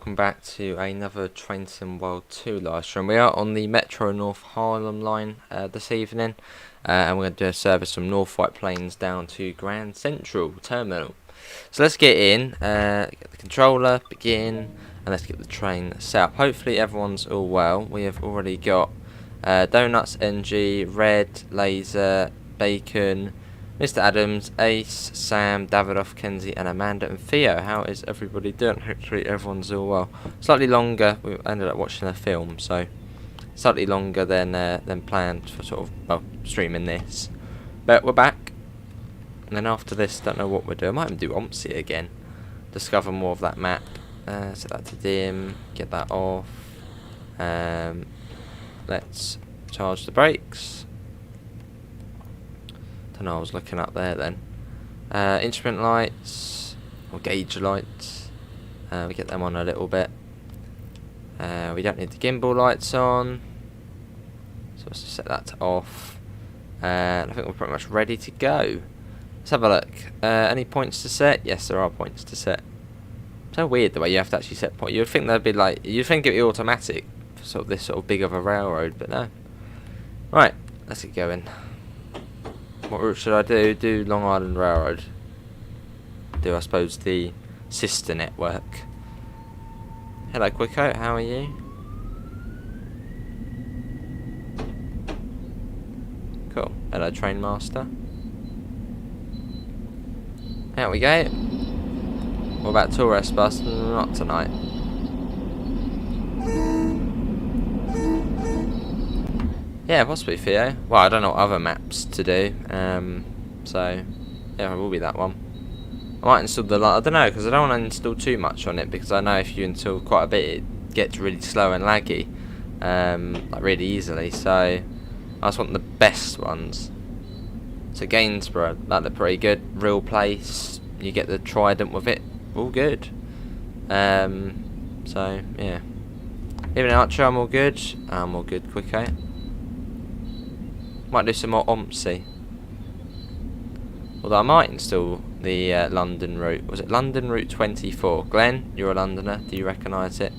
welcome back to another Train Sim World 2 live stream. We are on the Metro North Harlem line this evening, and we're going to do a service from North White Plains down to Grand Central Terminal. So let's get in, get the controller, begin, and let's get the train set up. Hopefully everyone's all well. We have already got Donuts, NG, Red, Laser, Bacon, Mr. Adams, Ace, Sam, Davidoff, Kenzie, and Amanda and Theo. How is everybody doing? Hopefully everyone's all well. Slightly longer. We ended up watching a film, so slightly longer than planned for sort of streaming this. But we're back, and then after this, don't know what we're doing. I might even do OMSI again. Discover more of that map. Set that to dim. Get that off. Let's charge the brakes. Don't know, I was looking up there then. Instrument lights, or gauge lights. We get them on a little bit. We don't need the gimbal lights on, so let's just set that to off. And I think we're pretty much ready to go. Let's have a look. Any points to set? Yes, there are points to set. So weird the way you have to actually set points. You'd think they'd be like, you'd think it'd be automatic for sort of this sort of big of a railroad, but no. Right, let's get going. What route should I do? Do Long Island Railroad. Do, I suppose, the sister network. Hello, Quicko. How are you? Cool. Hello, Train Master. There we go. What about tourist bus? Not tonight. Yeah, possibly Theo. Well, I don't know what other maps to do, so yeah, it will be that one. I might install the I don't know, because I don't want to install too much on it, because I know if you install quite a bit, it gets really slow and laggy, like really easily. So I just want the best ones. So Gainsborough, that looked pretty good. Real place. You get the Trident with it. All good. So yeah. Even Archer, I'm all good. I'm all good. Quicko. Might do some more OMSI. Although I might install the London route. Was it London Route 24? Glenn, you're a Londoner. Do you recognise it?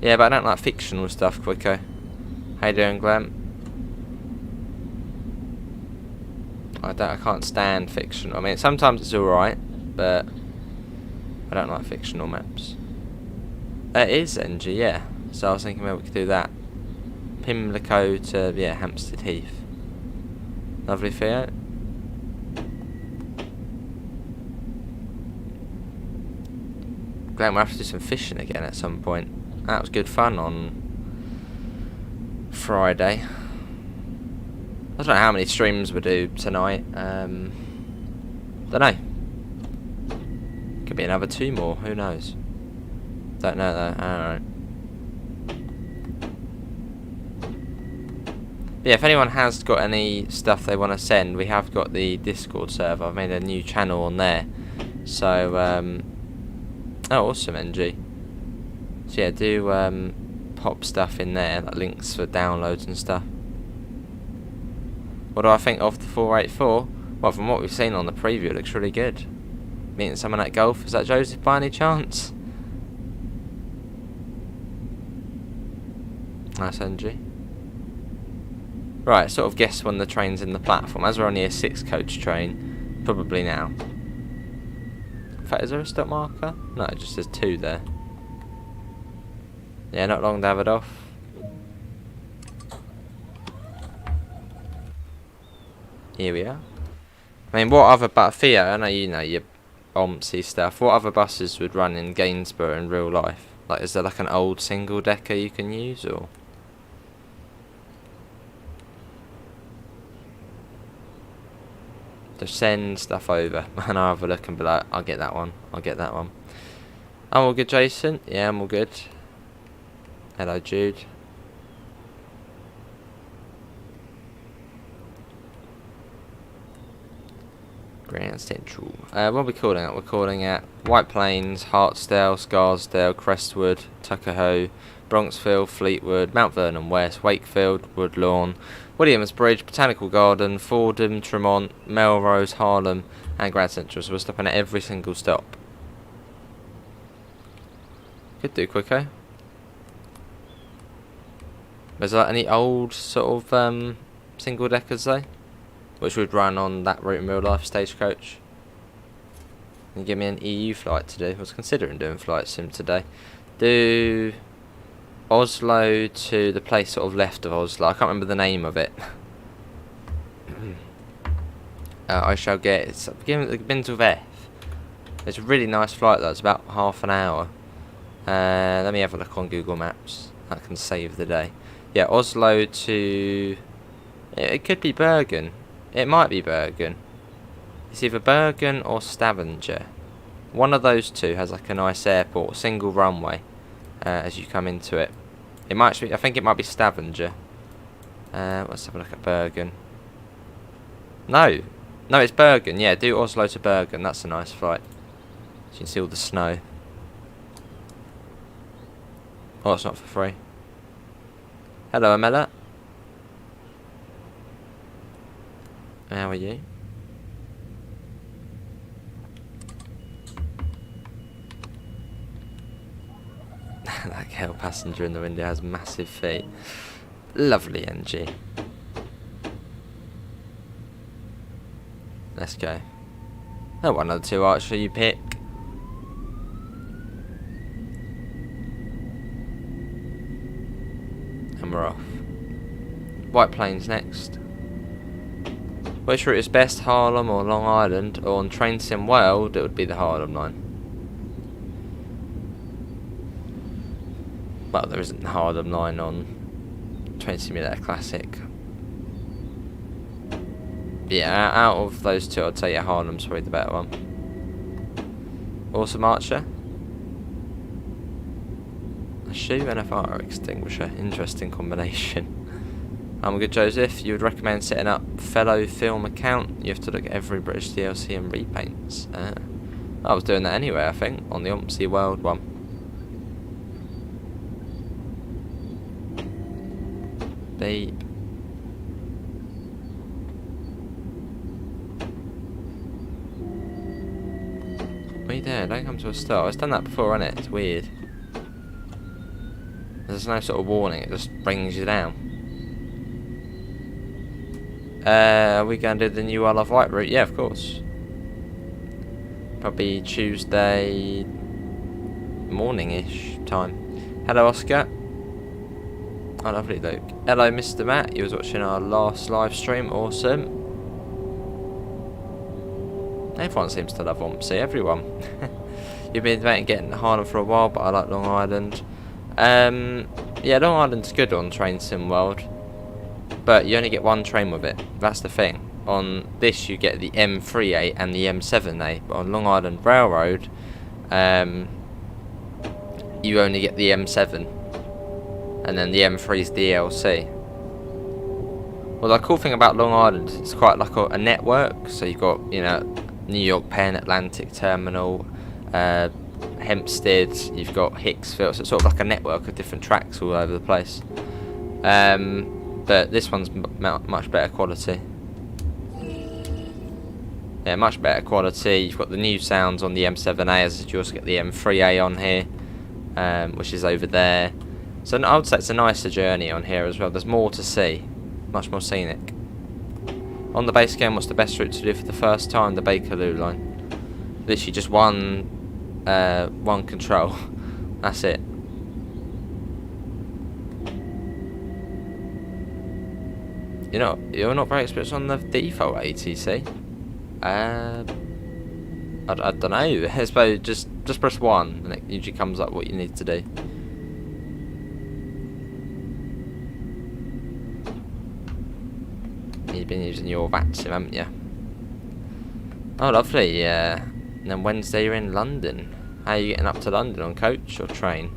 Yeah, but I don't like fictional stuff, Quicko. How you doing, Glenn? I can't stand fictional. I mean, sometimes it's alright, but I don't like fictional maps. It is NG, yeah. So I was thinking maybe we could do that. Pimlico to, yeah, Hampstead Heath. Lovely, Theo. Glad we'll have to do some fishing again at some point. That was good fun on Friday. I don't know how many streams we'll do tonight. Don't know. Could be another 2 more, who knows? Don't know though, I don't know. Yeah, if anyone has got any stuff they want to send, we have got the Discord server. I've made a new channel on there. So, oh, awesome, NG. So yeah, do pop stuff in there, like links for downloads and stuff. What do I think of the 484? Well, from what we've seen on the preview, it looks really good. Meeting someone at golf. Is that Joseph by any chance? Nice, NG. Right, sort of guess when the train's in the platform. As we're only a 6-coach train, probably now. In fact, is there a stop marker? No, it just says 2 there. Yeah, not long, Davidoff. Here we are. I mean, what other Theo, I know you know your OMSI stuff. What other buses would run in Gainsborough in real life? Like, is there like an old single decker you can use, or? Just send stuff over and I'll have a look and be like, I'll get that one, I'll get that one. I'm all good, Jason? Yeah, I'm all good. Hello, Jude. Grand Central. What are we calling it? We're calling it White Plains, Hartsdale, Scarsdale, Crestwood, Tuckahoe, Bronxville, Fleetwood, Mount Vernon West, Wakefield, Woodlawn, Williamsbridge, Botanical Garden, Fordham, Tremont, Melrose, Harlem, and Grand Central. So we're stopping at every single stop. Could do quicker. Is there any old sort of single deckers though, which would run on that route in real life stagecoach? And give me an EU flight to do. I was considering doing flight sim today. Do Oslo to the place sort of left of Oslo. I can't remember the name of it. I shall get. It's begins with F. It's a really nice flight though. It's about half an hour. Let me have a look on Google Maps. That can save the day. Yeah, Oslo to... It could be Bergen. It might be Bergen. It's either Bergen or Stavanger. One of those two has like a nice airport, single runway, as you come into it. It might be, I think it might be Stavanger. Let's have a look at Bergen. No, it's Bergen. Yeah, do Oslo to Bergen. That's a nice flight. So you can see all the snow. Oh, it's not for free. Hello, Amela. How are you? That girl passenger in the window has massive feet. Lovely NG. Let's go. Oh, one of the two archer you pick. And we're off. White Plains next. Which route is best, Harlem or Long Island? Or on Train Sim World, it would be the Harlem line. Well, there isn't the Harlem line on Train Simulator Classic. Yeah, out of those two, I'd say Harlem's probably the better one. Awesome Archer. A shoe and a fire extinguisher. Interesting combination. I'm good, Joseph. You would recommend setting up fellow film account. You have to look at every British DLC and repaints. I was doing that anyway, I think, on the Ompsy World one. Beep. What are you doing? Don't come to a stop. I've done that before, hasn't it? It's weird. There's no sort of warning, it just brings you down. Are we going to do the new Isle of Wight route? Yeah, of course. Probably Tuesday morning-ish time. Hello, Oscar. Oh, lovely, Luke. Hello, Mr. Matt. You was watching our last live stream. Awesome. Everyone seems to love Ompsy. Everyone. You've been debating getting to Harlem for a while, but I like Long Island. Yeah, Long Island's good on Train Sim World, but you only get one train with it. That's the thing. On this, you get the M3A and the M7A, but on Long Island Railroad, you only get the M7, and then the M3's DLC. Well, the cool thing about Long Island is it's quite like a network. So you've got, you know, New York Penn, Atlantic Terminal, Hempstead, you've got Hicksville, so it's sort of like a network of different tracks all over the place. But this one's much better quality. Yeah, much better quality. You've got the new sounds on the M7A, as you also get the M3A on here, which is over there. So I would say it's a nicer journey on here as well. There's more to see, much more scenic. On the base game, what's the best route to do for the first time? The Bakerloo line. Literally just one control. That's it. You're not very experienced on the default ATC. I don't know. I suppose just press 1 and it usually comes up what you need to do. You've been using your vacuum, haven't you? Oh, lovely. Yeah. And then Wednesday you're in London. How are you getting up to London, on coach or train?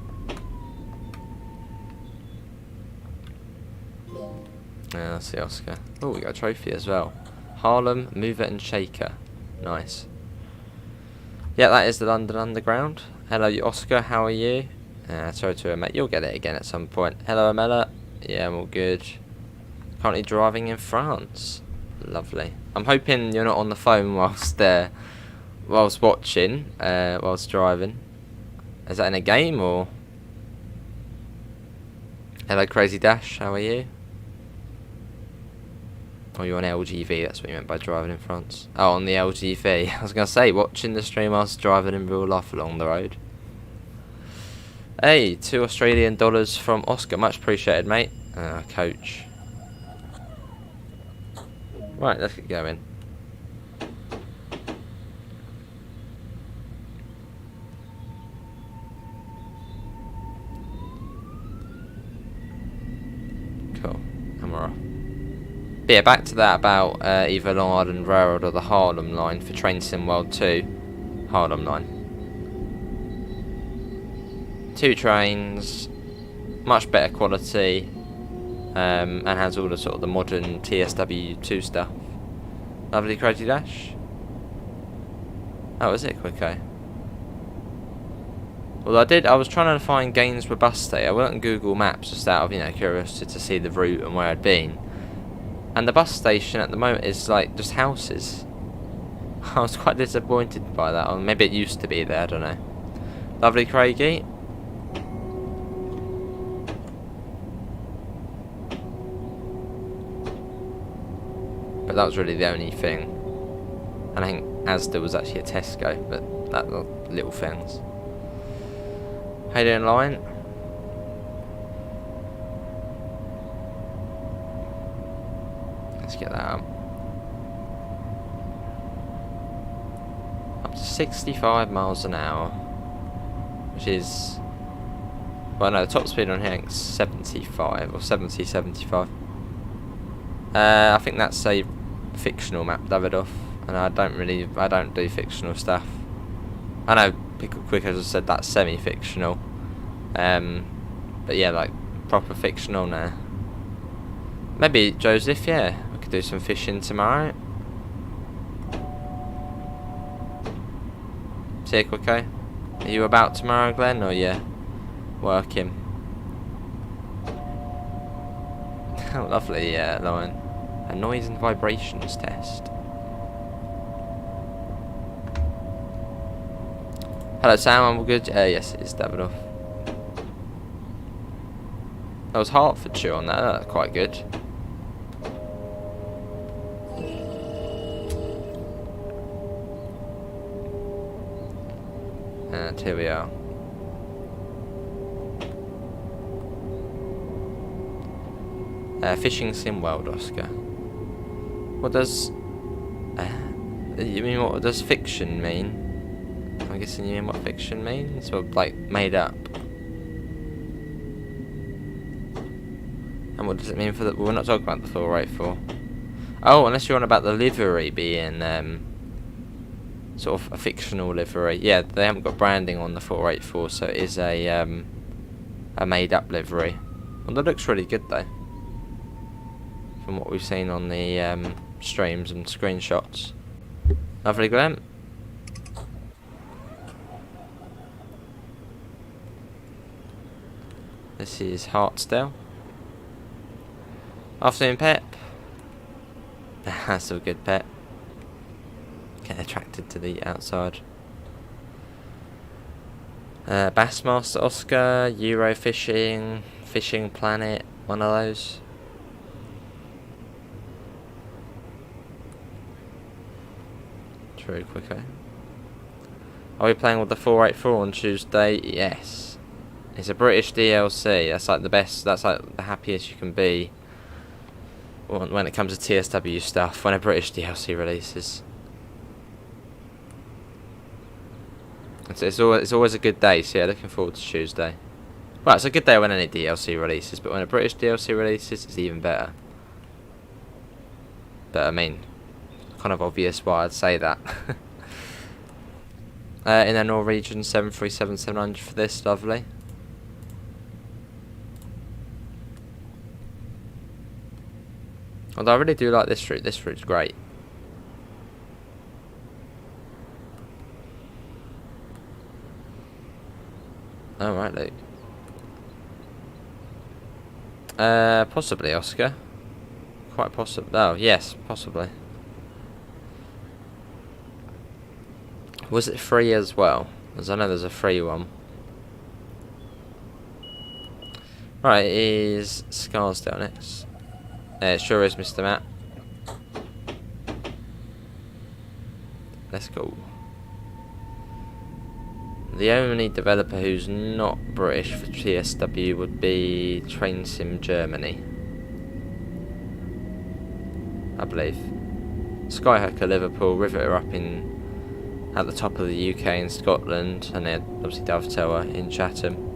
Yeah, that's the Oscar. Oh, we got a trophy as well. Harlem, Mover and Shaker. Nice. Yeah, that is the London Underground. Hello, Oscar. How are you? Sorry to admit, you'll get it again at some point. Hello, Amela. Yeah, I'm all good. Currently driving in France. Lovely. I'm hoping you're not on the phone whilst watching, whilst driving. Is that in a game or? Hello Crazy Dash, how are you? Oh, you're on LGV, that's what you meant by driving in France. Oh, on the LGV. I was going to say, watching the stream whilst driving in real life along the road. Hey, $2 from Oscar, much appreciated, mate. Coach. Right, let's get going. Cool, and we're off. But yeah, back to that about either Long Island Railroad or the Harlem line for Train Sim World 2. Harlem line. 2 trains, much better quality, and has all the sort of the modern TSW2 stuff. Lovely Crazy Dash. Oh, is it Quicko? Well, I was trying to find Gainsborough bus stay. I went on Google Maps just out of, curiosity to see the route and where I'd been. And the bus station at the moment is like just houses. I was quite disappointed by that. Or maybe it used to be there, I don't know. Lovely Craigie. But that was really the only thing. And I think Asda was actually a Tesco, but that little things. How you doing, Lion? Let's get that up. Up to 65 miles an hour. Which is... Well, no, the top speed on here is 75 or 70, 75. I think that's a fictional map, Davidoff. And I don't do fictional stuff. I know Pickle Quick as I said that's semi-fictional. But yeah, like proper fictional now. Maybe Joseph, yeah. We could do some fishing tomorrow. See you, Quicko. Are you about tomorrow, Glenn, or yeah? Working. Oh, lovely, yeah, Lauren. A noise and vibrations test. Hello Sam, I'm all good. Yes, it is Davidoff. That was Hertfordshire on that. That's quite good. And here we are. Fishing Sim World, Oscar. What does... you mean what does fiction mean? I'm guessing you mean what fiction means? Or like made up? And what does it mean for the... We're not talking about the 484. Oh, unless you're on about the livery being sort of a fictional livery. Yeah, they haven't got branding on the 484, so it is a made up livery. Well, that looks really good though. From what we've seen on the streams and screenshots. Lovely, Glenn. This is Hartsdale. Afternoon, Pep. That's all good, Pep. Get attracted to the outside. Bassmaster Oscar, Euro Fishing, Fishing Planet, one of those. Very quick, eh? Are we playing with the 484 on Tuesday? Yes. It's a British DLC. That's like the best. That's like the happiest you can be when it comes to TSW stuff. When a British DLC releases, it's always a good day. So yeah, looking forward to Tuesday. Well, it's a good day when any DLC releases, but when a British DLC releases, it's even better. But I mean, kind of obvious why I'd say that. In the Norwegian 737-700 for this, lovely. Although I really do like this route. This route's great. Alright, Luke. Possibly, Oscar. Quite possibly. Oh, yes, possibly. Was it free as well? As I know there's a free one. Right, it is Scarsdale next. It sure is, Mr. Matt. Let's go. The only developer who's not British for TSW would be Train Sim Germany, I believe. Skyhooker Liverpool, Riveter up in at the top of the UK in Scotland, and then obviously Dovetail in Chatham.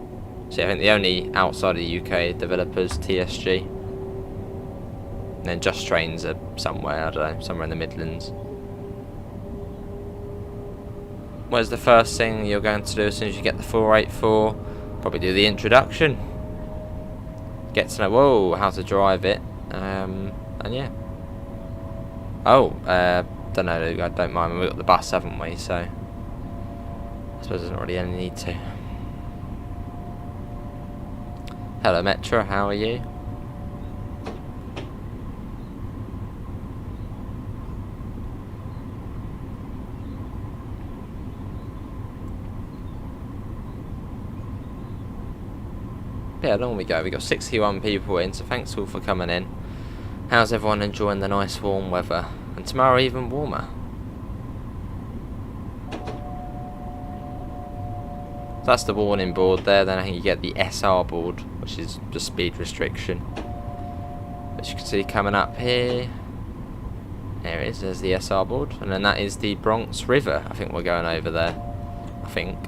So I think the only outside of the UK developers TSG, and then Just Trains are somewhere, I don't know, somewhere in the Midlands. What's the first thing you're going to do as soon as you get the 484? Probably do the introduction. Get to know, how to drive it. And yeah. Oh, don't know, I don't mind. We've got the bus, haven't we? So I suppose there's not really any need to. Hello, Metro, how are you? Yeah, how long we go? We got 61 people in, so thanks all for coming in. How's everyone enjoying the nice warm weather? And tomorrow even warmer. So that's the warning board there. Then I think you get the SR board, which is the speed restriction. As you can see coming up here. There it is, there's the SR board. And then that is the Bronx River. I think we're going over there. I think.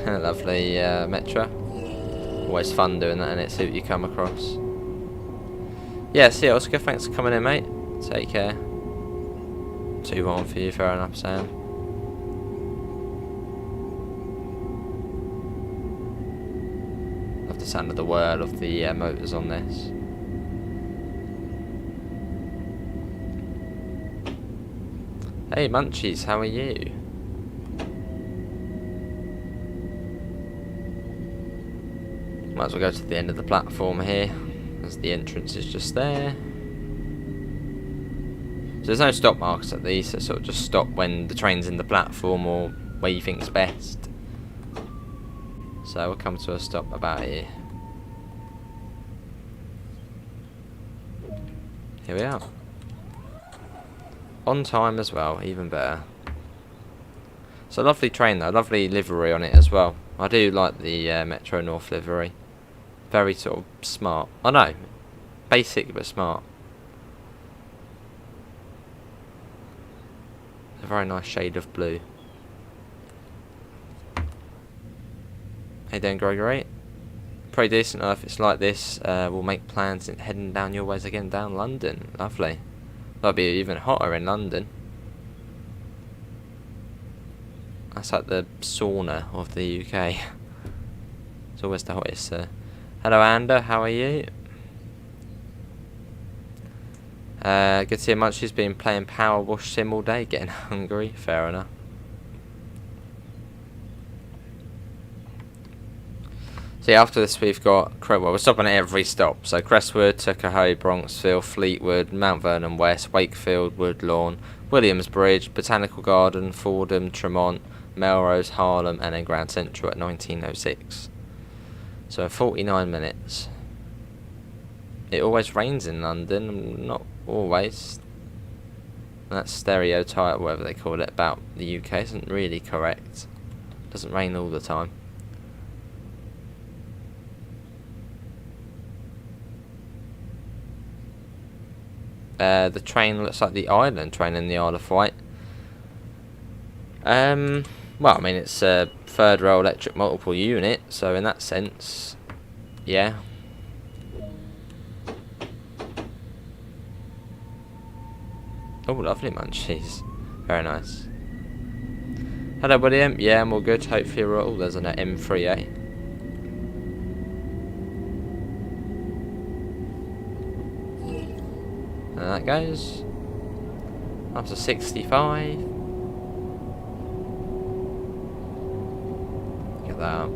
Lovely Metro. Always fun doing that, and it's who you come across. Yeah, see you, Oscar. Thanks for coming in, mate. Take care. 2-1 for you, fair enough, Sam. Love the sound of the whirl of the motors on this. Hey, Munchies, how are you? Might as well go to the end of the platform here, as the entrance is just there. So there's no stop marks at these, so sort of just stop when the train's in the platform or where you think's best. So we'll come to a stop about here. Here we are. On time as well, even better. It's a lovely train though, lovely livery on it as well. I do like the Metro North livery. Very sort of smart. I know, basic but smart. A very nice shade of blue. How you doing, Gregory? Pretty decent. If it's like this, we'll make plans heading down your ways again, down London. Lovely. That'll be even hotter in London. That's like the sauna of the UK. It's always the hottest. Hello, Ander. How are you? Good to see how much she's been playing Power Wash Sim all day, getting hungry. Fair enough. So yeah, after this we've got, well, we're stopping at every stop. So Crestwood, Tuckahoe, Bronxville, Fleetwood, Mount Vernon West, Wakefield, Woodlawn, Williamsbridge, Botanical Garden, Fordham, Tremont, Melrose, Harlem, and then Grand Central at 19:06. So 49 minutes. It always rains in London. Not always. That stereotype, whatever they call it, about the UK isn't really correct. It doesn't rain all the time. The train looks like the island train in the Isle of Wight. Well, I mean, it's a third rail electric multiple unit, so in that sense, yeah. Oh, lovely munchies. Very nice. Hello, William. Yeah, I'm all good. Hopefully you're all. There's an M38. And that goes up to 65. Look at that.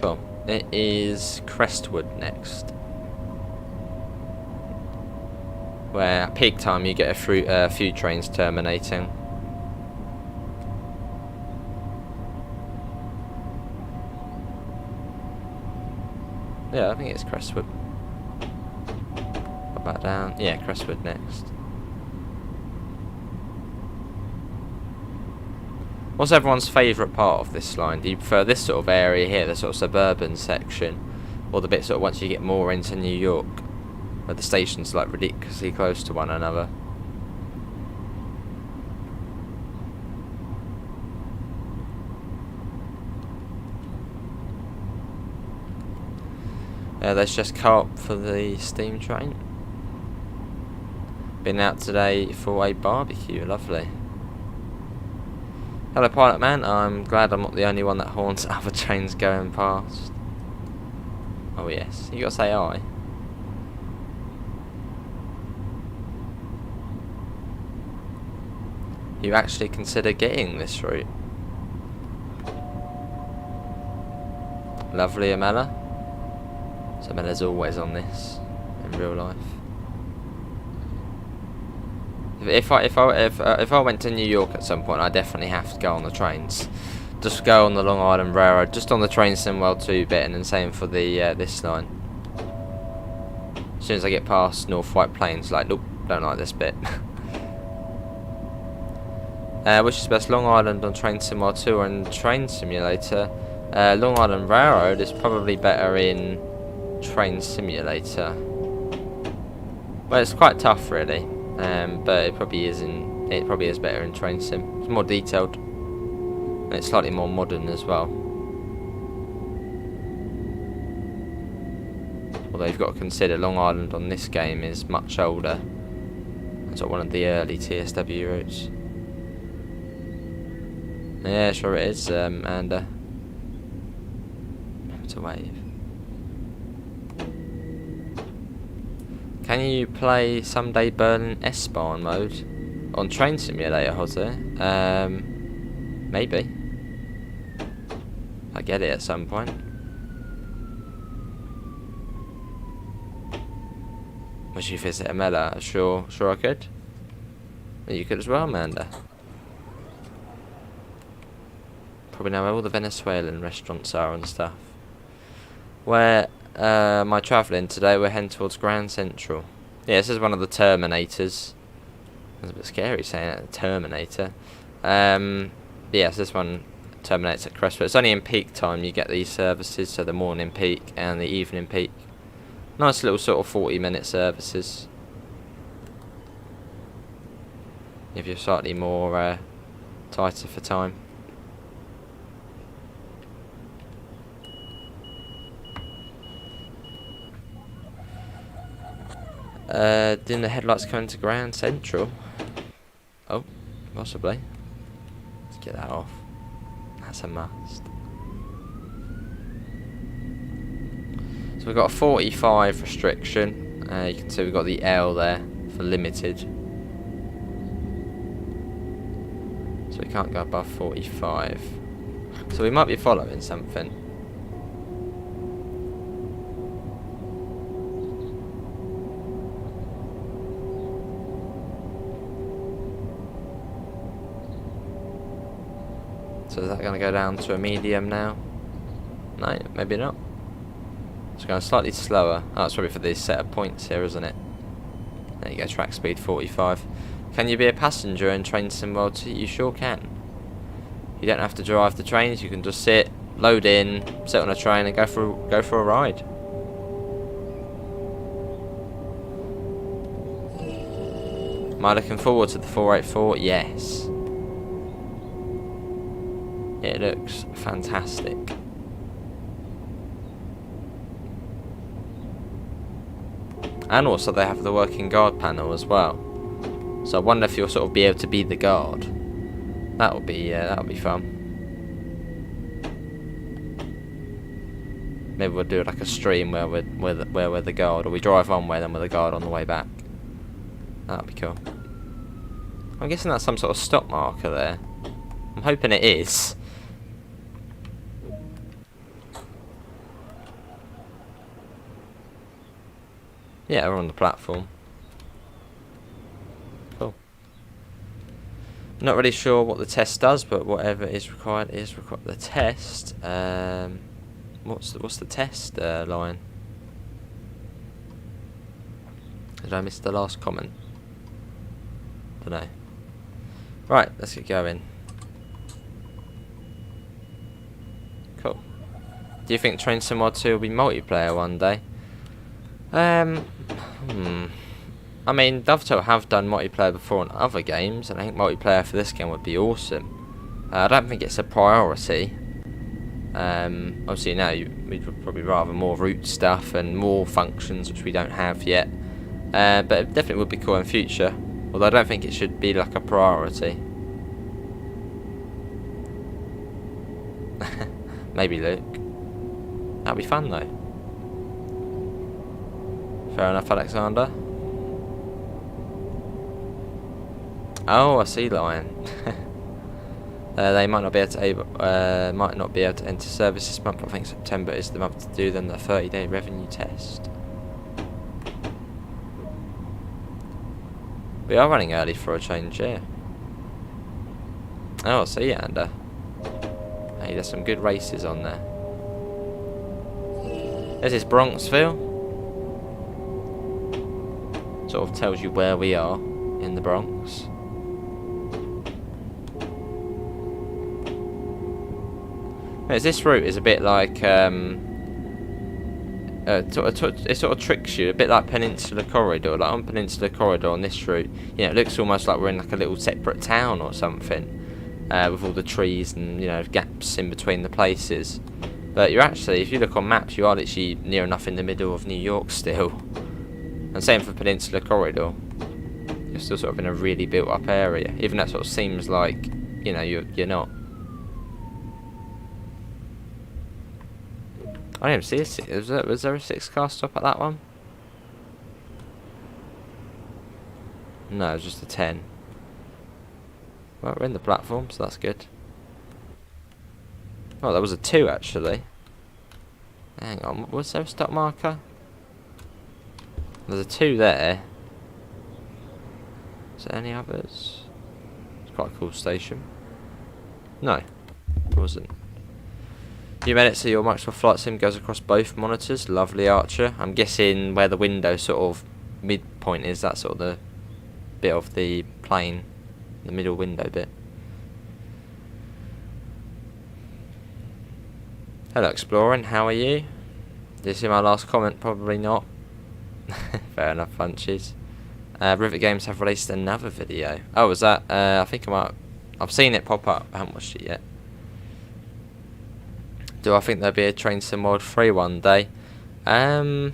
Cool. It is Crestwood next. where at peak time you get a few trains terminating. Yeah, I think it's Crestwood. Put that down. Yeah, Crestwood next. What's everyone's favourite part of this line? Do you prefer this sort of area here, the sort of suburban section, or the bit sort of once you get more into New York, where the stations like ridiculously close to one another? Let's just come up for the steam train. Been out today for a barbecue, lovely. Hello Pilot Man, I'm glad I'm not the only one that haunts other trains going past. Oh yes, you gotta say aye. You actually consider getting this route? Lovely Amela. So Amela's always on this in real life. If I went to New York at some point, I definitely have to go on the trains. Just go on the Long Island Railroad, just on the train Simwell 2 bit, and then same for the this line. As soon as I get past North White Plains, like, nope, don't like this bit. Which is best, Long Island on Train Simwell 2 or in Train Simulator? Long Island Railroad is probably better in Train Simulator. Well, it's quite tough, really. But it probably is better in Train Sim. It's more detailed, and it's slightly more modern as well. Although you've got to consider Long Island on this game is much older. It's like one of the early TSW routes. Yeah, sure it is. And remember to wave. Can you play Someday Berlin S-Bahn mode on Train Simulator, Jose? Maybe. I get it at some point. Would you visit Amela? Sure I could. You could as well, Amanda. Probably know where all the Venezuelan restaurants are and stuff. Where am I travelling today? We're heading towards Grand Central. Yeah, this is one of the Terminators. It's a bit scary saying it, Terminator. Yes, this one terminates at Crestwood. It's only in peak time you get these services, so the morning peak and the evening peak. Nice little sort of 40-minute services. If you're slightly more tighter for time. Didn't the headlights come into Grand Central? Oh, possibly. Let's get that off. That's a must. So we've got a 45 restriction. You can see we've got the L there for limited. So we can't go above 45. So we might be following something. So is that going to go down to a medium now? No, maybe not. It's going slightly slower. Oh, it's probably for these set of points here, isn't it? There you go, track speed 45. Can you be a passenger in Train Sim World 2? You sure can. You don't have to drive the trains, you can just sit, load in, sit on a train and go for a ride. Am I looking forward to the 484? Yes. It looks fantastic. And also they have the working guard panel as well. So I wonder if you'll sort of be able to be the guard. That'll be fun. Maybe we'll do like a stream where we're the guard, or we drive one way then we're the guard on the way back. That'll be cool. I'm guessing that's some sort of stop marker there. I'm hoping it is. Yeah, we're on the platform. Not really sure what the test does, but whatever is required is required. The test. What's the test line? Did I miss the last comment? Don't know. Right, let's get going. Cool. Do you think Train Sim World 2 will be multiplayer one day? I mean, Dovetail have done multiplayer before on other games, and I think multiplayer for this game would be awesome. I don't think it's a priority. Obviously now we'd probably rather more root stuff and more functions, which we don't have yet. But it definitely would be cool in future. Although I don't think it should be like a priority. Maybe Luke. That'd be fun though. Fair enough, Alexander. Oh, I see, Lion. They might not be able to enter service this month. I think September is the month to do them the 30-day revenue test. We are running early for a change, yeah. Oh, I see, Ander. Hey, there's some good races on there. This is Bronxville. Sort of tells you where we are in the Bronx. This route is a bit like it sort of tricks you, a bit like Peninsula Corridor. Like on Peninsula Corridor on this route, you know, it looks almost like we're in like a little separate town or something, with all the trees and, you know, gaps in between the places. But you're actually, if you look on maps, you are literally near enough in the middle of New York still. And same for Peninsula Corridor. You're still sort of in a really built-up area, even though it sort of seems like, you know, you're not. I didn't even see was there a 6-car stop at that one? No, it was just a 10. Well, we're in the platform, so that's good. Oh, there was a 2 actually. Hang on, was there a stop marker? There's a 2 there. Is there any others? It's quite a cool station. No, it wasn't. You made it so your Microsoft Flight Sim goes across both monitors. Lovely, Archer. I'm guessing where the window sort of midpoint is, that's sort of the bit of the plane, the middle window bit. Hello, Exploring. How are you? Did you see my last comment? Probably not. Fair enough, Funches. Rivet Games have released another video. Oh, was that? I think I've seen it pop up. I haven't watched it yet. Do I think there'll be a Train Sim World 3 one day? I don't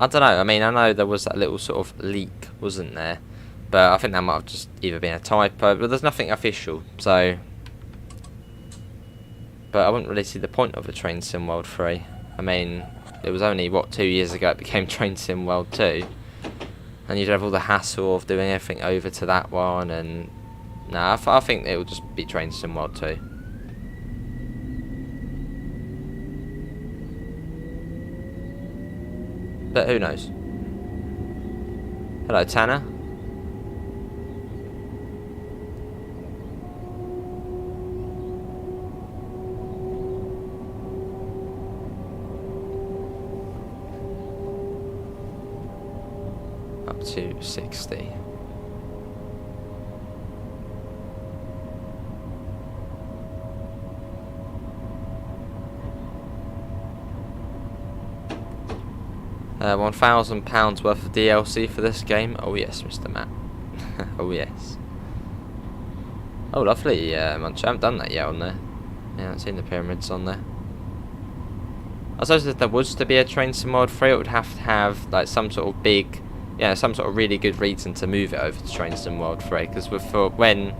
know. I mean, I know there was that little sort of leak, wasn't there? But I think that might have just either been a typo. But there's nothing official, so. But I wouldn't really see the point of a Train Sim World 3. I mean, it was only, what, 2 years ago it became Train Sim World 2. And you'd have all the hassle of doing everything over to that one. And nah, I think it will just be Train Sim World 2. But who knows? Hello, Tanner. Up to 60. £1,000 worth of DLC for this game. Oh yes, Mr. Matt. Oh yes. Oh lovely, Munch. I haven't done that yet on there. Yeah, I haven't seen the pyramids on there. I suppose if there was to be a Train Sim World 3, it would have to have like some sort of big, yeah, some sort of really good reason to move it over to Train Sim World 3. Because when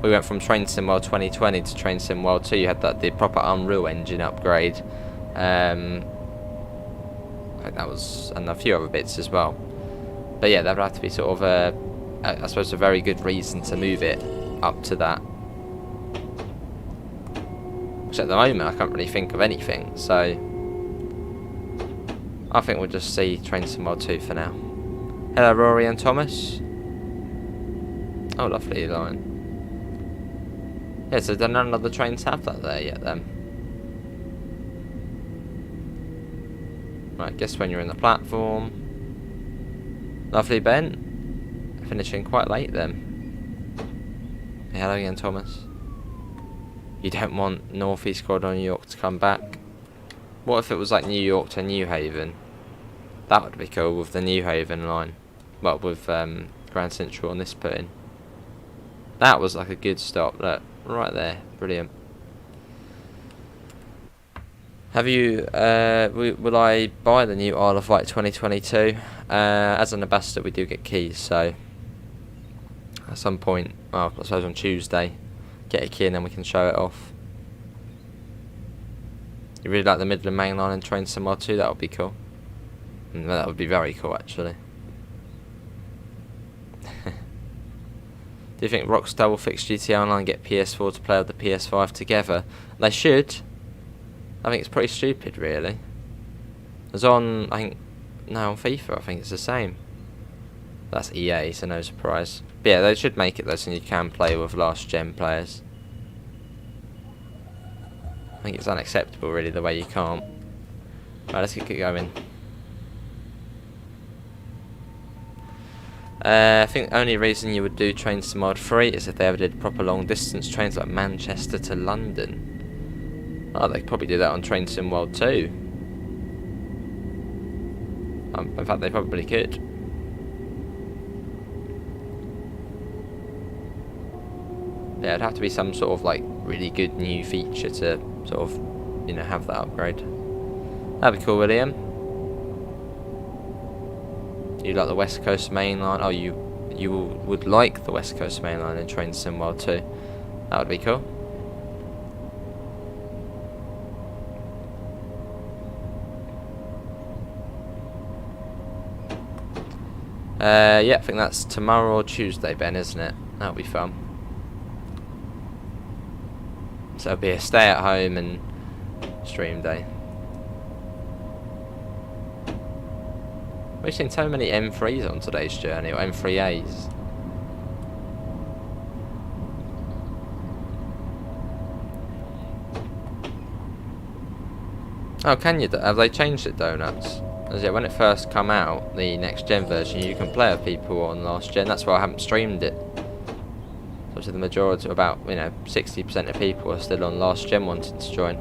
we went from Train Sim World 2020 to Train Sim World 2, you had the proper Unreal Engine upgrade. I think that was, and a few other bits as well. But yeah, there would have to be sort of I suppose a very good reason to move it up to that. Which at the moment I can't really think of anything, so I think we'll just see Train Sim World 2 for now. Hello, Rory and Thomas. Oh, lovely, Lion. Yeah, so none of the trains have that there yet then. Right, guess when you're in the platform. Lovely, Ben. Finishing quite late then. Hey, hello again, Thomas. You don't want North East Corridor New York to come back. What if it was like New York to New Haven? That would be cool with the New Haven line. Well, with Grand Central on this put in. That was like a good stop. Look, right there. Brilliant. Have you, will I buy the new Isle of Wight 2022? As an ambassador we do get keys, so at some point, well, I suppose on Tuesday, get a key and then we can show it off. You really like the Midland Main Line and train somewhere too? That would be cool. That would be very cool actually. Do you think Rockstar will fix GTA Online and get PS4 to play with the PS5 together? They should. I think it's pretty stupid, really. It's on, I think, no, on FIFA, I think it's the same. That's EA, so no surprise. But yeah, they should make it though, so you can play with last gen players. I think it's unacceptable, really, the way you can't. Right, let's get going. I think the only reason you would do Trains to Mod 3 is if they ever did proper long distance trains like Manchester to London. Oh, they could probably do that on Train Sim World 2. In fact, they probably could. Yeah, it'd have to be some sort of like really good new feature to sort of, you know, have that upgrade. That'd be cool, William. You like the West Coast Main Line? Oh, you would like the West Coast Main Line in Train Sim World 2. That would be cool. Yeah, I think that's tomorrow or Tuesday, Ben, isn't it? That'll be fun. So it'll be a stay at home and stream day. We've seen so many M3s on today's journey, or M3As. Oh, can you? Have they changed it, Donuts? As yeah, when it first come out, the next gen version, you can play with people on last gen. That's why I haven't streamed it. Obviously, the majority, about 60% of people are still on last gen wanting to join.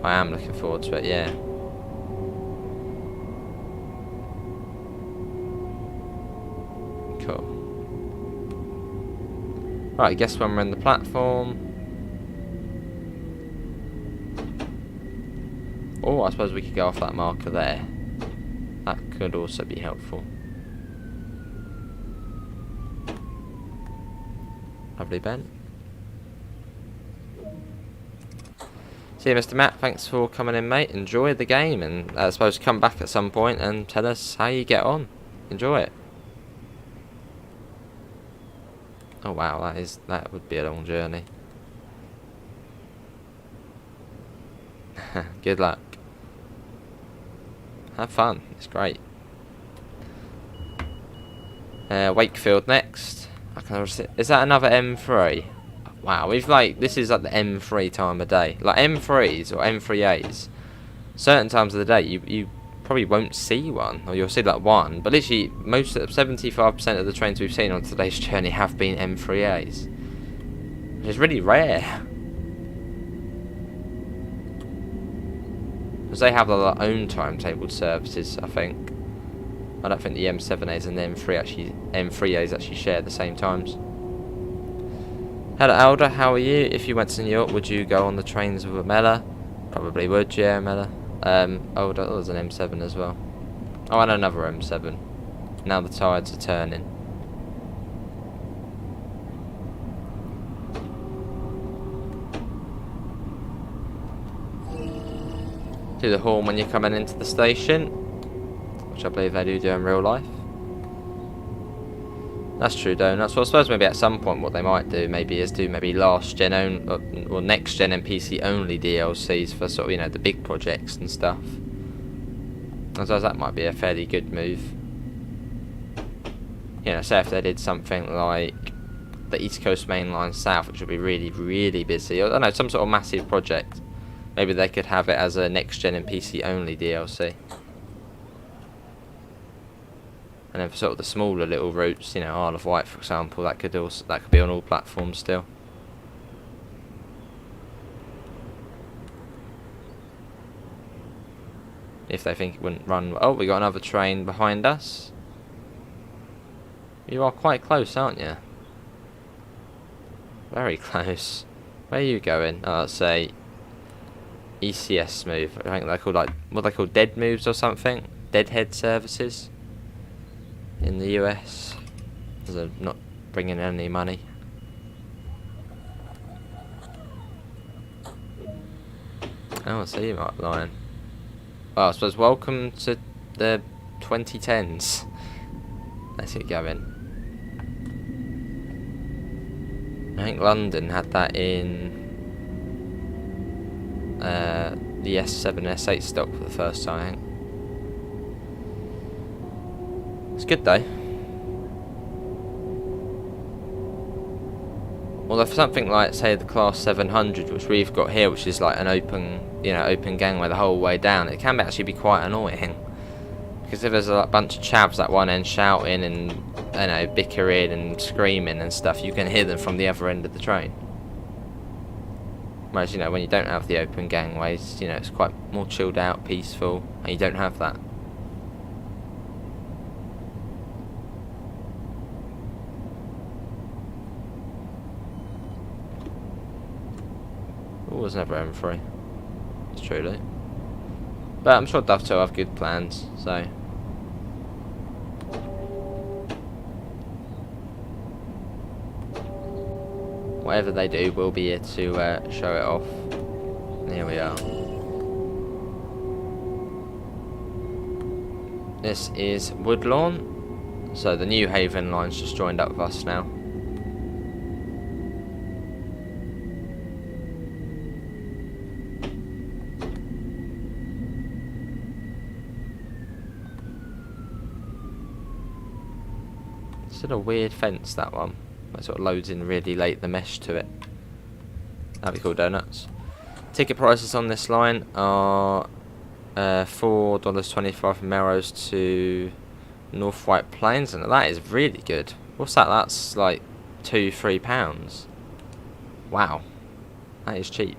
I am looking forward to it, yeah. Cool. Right, I guess when we're in the platform. Oh, I suppose we could go off that marker there. That could also be helpful. Lovely, Ben. See you, Mr. Matt. Thanks for coming in, mate. Enjoy the game, and I suppose come back at some point and tell us how you get on. Enjoy it. Oh wow, that would be a long journey. Good luck. Have fun. It's great. Wakefield next. Is that another M3? Wow, this is like the M3 time of day. Like M3s or M3As. Certain times of the day, you probably won't see one, or you'll see like one. But literally, 75% of the trains we've seen on today's journey have been M3As. Which is really rare. Because they have their own timetabled services, I think. I don't think the M7As and the M3As actually share at the same times. Hello, Alda, how are you? If you went to New York, would you go on the trains with Amela? Probably would, yeah, Amela. Oh, there's an M7 as well. Oh, and another M7. Now the tides are turning. Do the horn when you're coming into the station, which I believe they do in real life. That's true, Donuts. Well, I suppose maybe at some point what they might do is do last gen or next gen and PC only DLCs for sort of the big projects and stuff. I suppose that might be a fairly good move. Say if they did something like the East Coast Main Line south, which will be really, really busy. I don't know, some sort of massive project. Maybe they could have it as a next gen and PC only DLC. And then for sort of the smaller little routes, you know, Isle of Wight, for example, that could be on all platforms still. If they think it wouldn't run. Oh, we got another train behind us. You are quite close, aren't you? Very close. Where are you going? Oh, let's say ECS move. I think they're called, like, what they call dead moves or something. Deadhead services in the US. Because they're not bringing any money. Oh, I see you, Mark Lion. Well, I suppose welcome to the 2010s. Let's get going. I think London had that in the S7, S8 stock for the first time, I think. It's good though. Although for something like, say, the Class 700, which we've got here, which is like an open, you know, open gangway the whole way down, it can actually be quite annoying. Because if there's a bunch of chavs at one end shouting and, you know, bickering and screaming and stuff, you can hear them from the other end of the train. Whereas, you know, when you don't have the open gangways, you know, it's quite more chilled out, peaceful, and you don't have that. Oh, there's never M3. It's true, though. But I'm sure Dovetail have good plans, so. Whatever they do, we'll be here to show it off. And here we are. This is Woodlawn. So the New Haven line's just joined up with us now. Still a weird fence, that one. It sort of loads in really late, the mesh to it. That'd be cool, donuts. Ticket prices on this line are $4.25 from Melrose to North White Plains, and that is really good. What's that? That's like £2-3. Wow, that is cheap.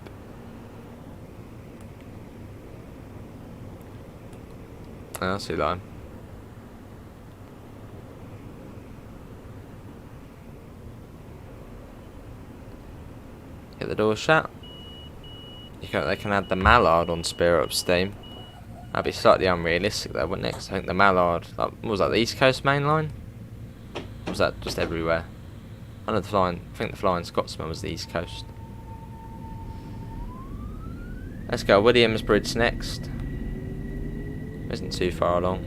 Oh, I see that. Get the door shut. They can add the Mallard on Spirit Up Steam. That'd be slightly unrealistic though, wouldn't it? 'Cause I think the Mallard, like, what was that, the East Coast main line? Or was that just everywhere? I think the Flying Scotsman was the East Coast. Let's go Williams Bridge next. Isn't too far along.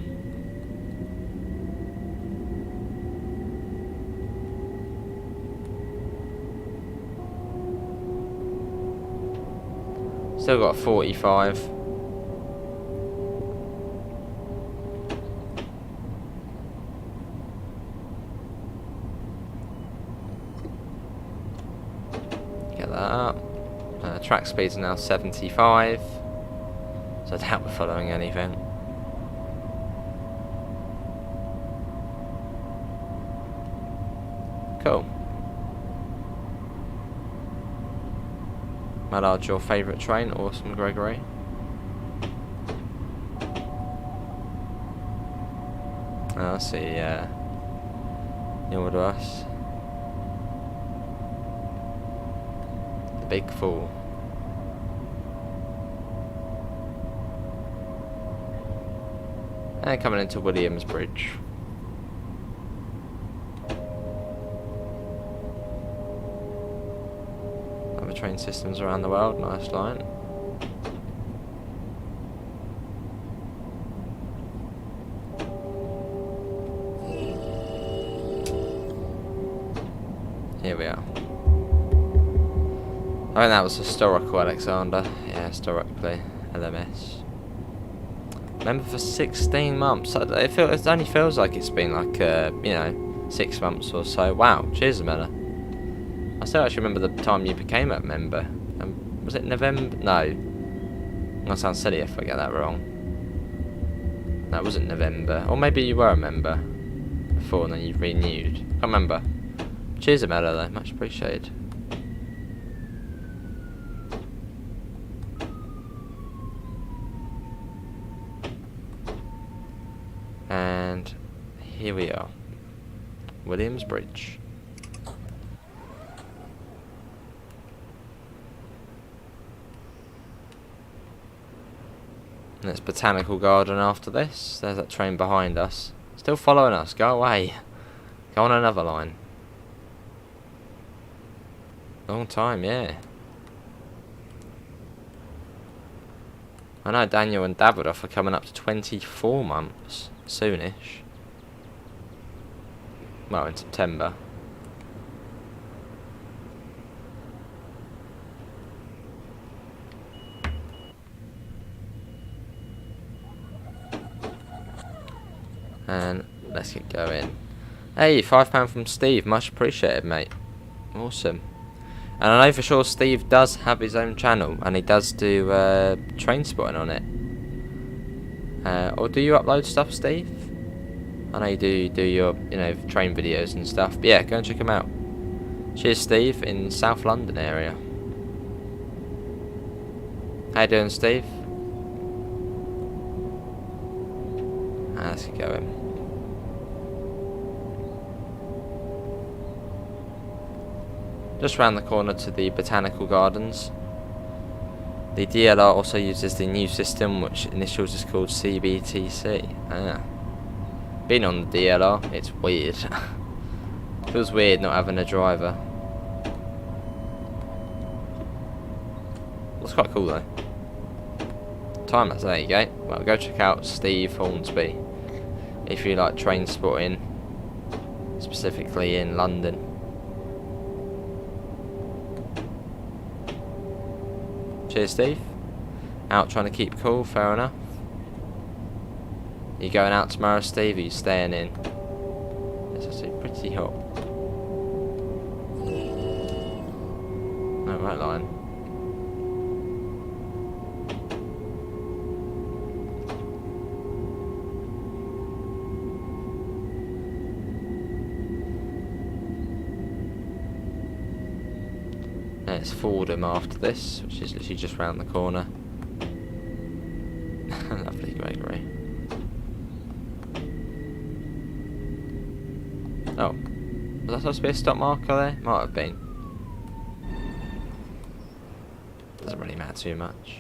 Still got 45. Get that up. Track speed's now 75. So I doubt we're following anything. Cool. Mallard's your favourite train, awesome, Gregory. I see, you're with us. The Big Fool. And coming into Williams Bridge. Train systems around the world, nice line. Here we are. I think that was historical, Alexander. Yeah, historically, LMS. Remember for 16 months. It only feels like it's been like, 6 months or so. Wow, cheers, Amanda. I still actually remember the time you became a member. Was it November? No. I'm gonna sound silly if I get that wrong. That wasn't November. Or maybe you were a member before and then you renewed. Can't remember. Cheers, Amela, though. Much appreciated. And here we are. Williams Bridge. And it's Botanical Garden after this. There's that train behind us. Still following us. Go away. Go on another line. Long time, yeah. I know Daniel and Davidoff are coming up to 24 months. Soonish. Well, in September. And let's get going. Hey, £5 from Steve. Much appreciated, mate. Awesome. And I know for sure Steve does have his own channel, and he does do train spotting on it. Or do you upload stuff, Steve? I know you do your, train videos and stuff. But yeah, go and check him out. Cheers, Steve, in South London area. How you doing, Steve? Let's get going. Just round the corner to the Botanical Gardens. The DLR also uses the new system, which initials is called CBTC. Being on the DLR, it's weird. Feels weird not having a driver. Looks quite cool though. Time-lapse, there you go. Well, go check out Steve Hornsby if you like train spotting, specifically in London. Cheers, Steve. Out trying to keep cool, fair enough. You going out tomorrow, Steve, or you staying in? It's actually pretty hot. No, right line. It's Fordham after this, which is literally just round the corner. Lovely Gregory. Oh, was that supposed to be a stop marker there? Might have been. Doesn't really matter too much.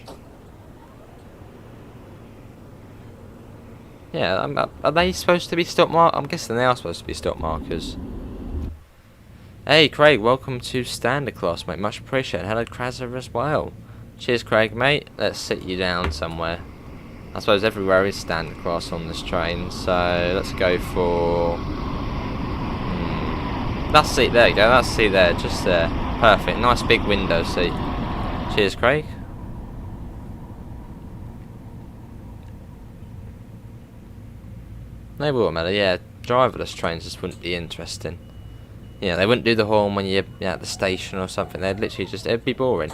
Yeah, are they supposed to be stop markers? I'm guessing they are supposed to be stop markers. Hey Craig, welcome to standard class, mate. Much appreciated. Hello Krazza as well. Cheers, Craig, mate. Let's sit you down somewhere. I suppose everywhere is standard class on this train, so let's go for that seat. There you go. That seat there, just there. Perfect. Nice big window seat. Cheers, Craig. They will, Melly. Yeah, driverless trains just wouldn't be interesting. Yeah, they wouldn't do the horn when you're at the station or something. They'd literally just, it'd be boring.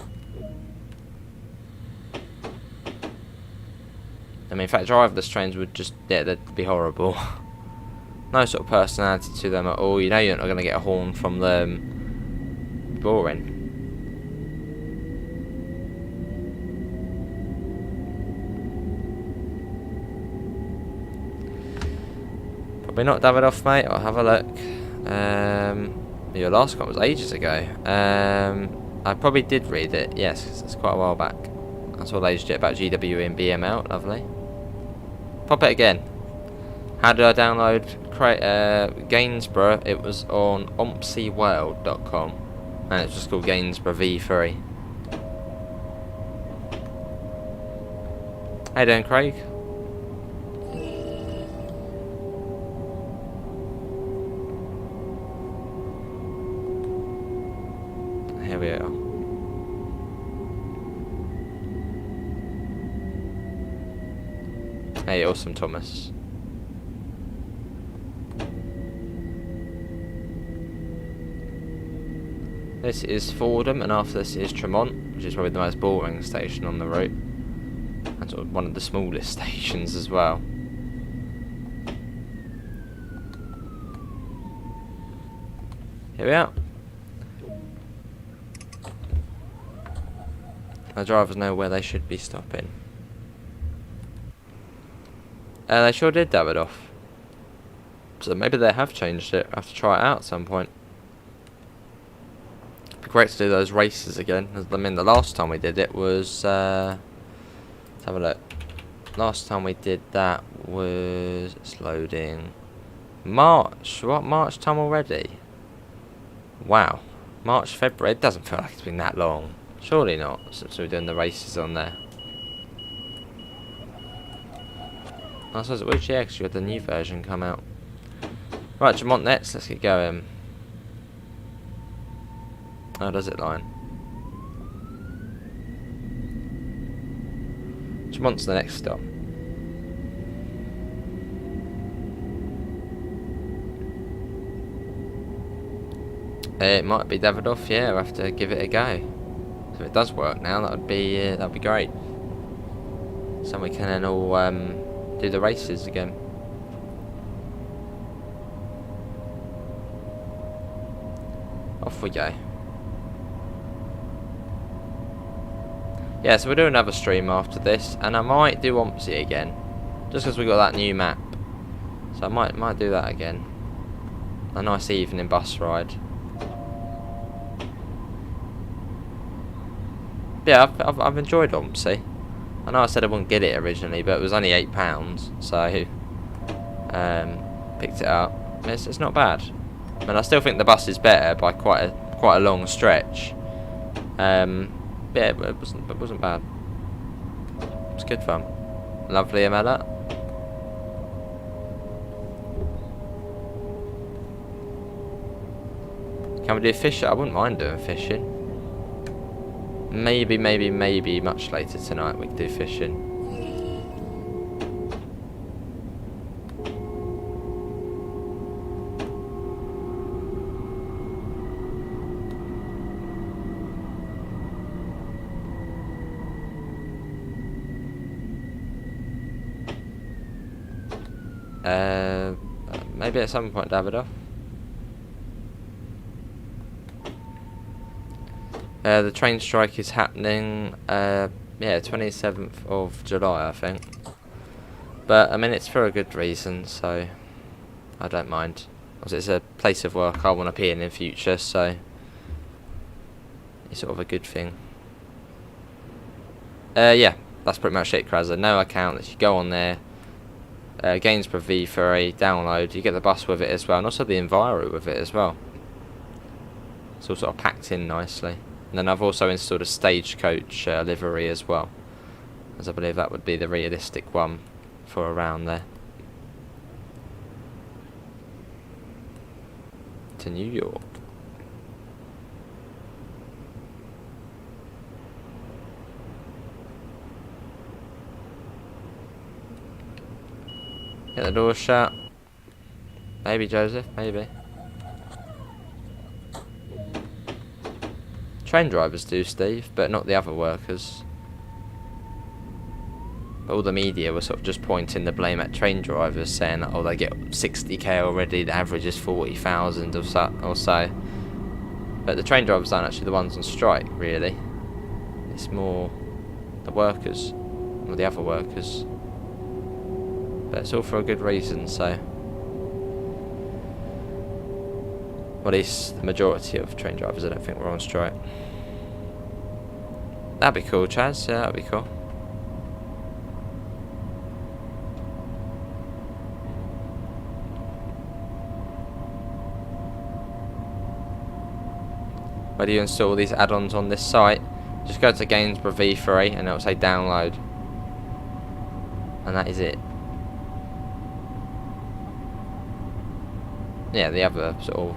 I mean, in fact, driverless trains would just, yeah, they'd be horrible. No sort of personality to them at all. You know you're not going to get a horn from them. Boring. Probably not Davidoff, mate. I'll have a look. Your last comment was ages ago. I probably did read it, yes, 'cause it's quite a while back. That's all I aged it about GW and BM out, lovely. Pop it again. How did I download Gainsborough? It was on ompsyworld.com and it's just called Gainsborough V3. How you doing, Craig? Here we are. Hey, awesome, Thomas. This is Fordham, and after this is Tremont, which is probably the most boring station on the route. And sort of one of the smallest stations as well. Here we are. The drivers know where they should be stopping. They sure did dab it off. So maybe they have changed it. I have to try it out at some point. It'd be great to do those races again. I mean, the last time we did it was... let's have a look. Last time we did that was... It's loading. March. What? March time already? Wow. March, February. It doesn't feel like it's been that long. Surely not, since we're doing the races on there. I suppose it would, yeah, because you had the new version come out. Right, Tremont next, let's get going. How does it line? Tremont's the next stop. It might be Davidoff, yeah, we'll have to give it a go. So if it does work now, that'd be great. So we can then all do the races again. Off we go. Yeah, so we'll do another stream after this, and I might do Ompsey again, just because we got that new map. So I might do that again. A nice evening bus ride. Yeah, I've enjoyed Ompsey. I know I said I wouldn't get it originally, but it was only £8, so picked it up. It's not bad. I mean, I still think the bus is better by quite a long stretch. Yeah, it wasn't bad. It was good fun. Lovely, Amela. Can we do fishing? I wouldn't mind doing fishing. Maybe much later tonight we could do fishing. Maybe at some point, Davidoff. The train strike is happening, yeah, 27th of July, I think. But, I mean, it's for a good reason, so I don't mind. It's a place of work I want to be in future, so it's sort of a good thing. Yeah, that's pretty much it, Krazza. No account, that you go on there. Gainsborough V for a download. You get the bus with it as well, and also the Enviro with it as well. It's all sort of packed in nicely. And then I've also installed a Stagecoach livery as well, as I believe that would be the realistic one for around there. To New York. Get the door shut. Maybe, Joseph, maybe. Train drivers do, Steve, but not the other workers. But all the media were sort of just pointing the blame at train drivers, saying that, oh, they get 60k already, the average is 40,000 or so. But the train drivers aren't actually the ones on strike, really. It's more the workers, or the other workers. But it's all for a good reason, so... Well, at least the majority of train drivers, I don't think, were on strike. That'd be cool, Chaz. Yeah, that'd be cool. Where do you install these add-ons on this site? Just go to Gainsborough V3 and it'll say download. And that is it. Yeah, the other sort of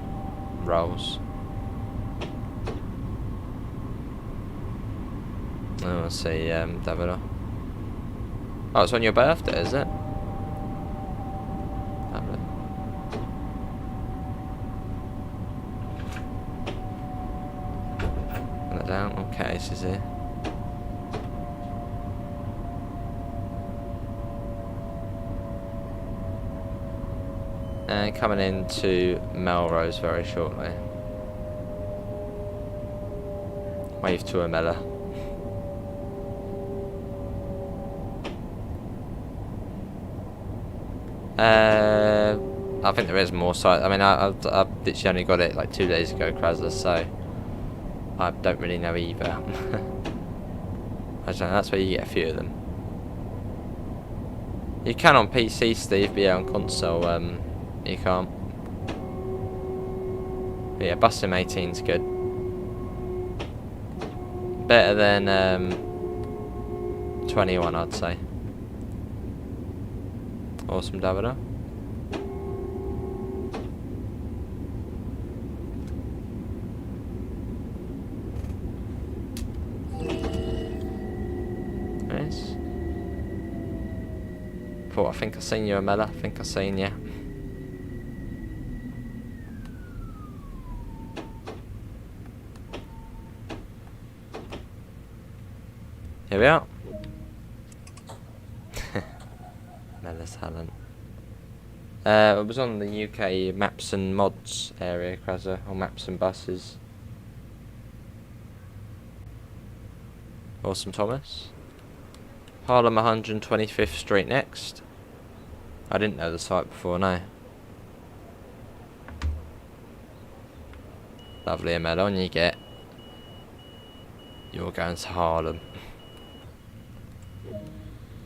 roles. Oh, let's see, Davidoff. Oh, it's on your birthday, is it? Lovely. down. Okay, this is here. And coming into Melrose very shortly. Wave to Amella. I think there is more sites. I mean, I've literally only got it like 2 days ago, Krasler, so I don't really know either. I don't know, that's where you get a few of them. You can on PC, Steve, but yeah, on console, you can't. But yeah, Bus Sim 18's good. Better than 21, I'd say. Awesome, Davida. Nice. Oh, I think I've seen you, Amella. I think I've seen you. Here we are. Mella's talent. It was on the UK maps and mods area, Krasser, or maps and buses. Awesome, Thomas. Harlem 125th Street next. I didn't know the site before, no. Lovely, Amella, on you get. You're going to Harlem.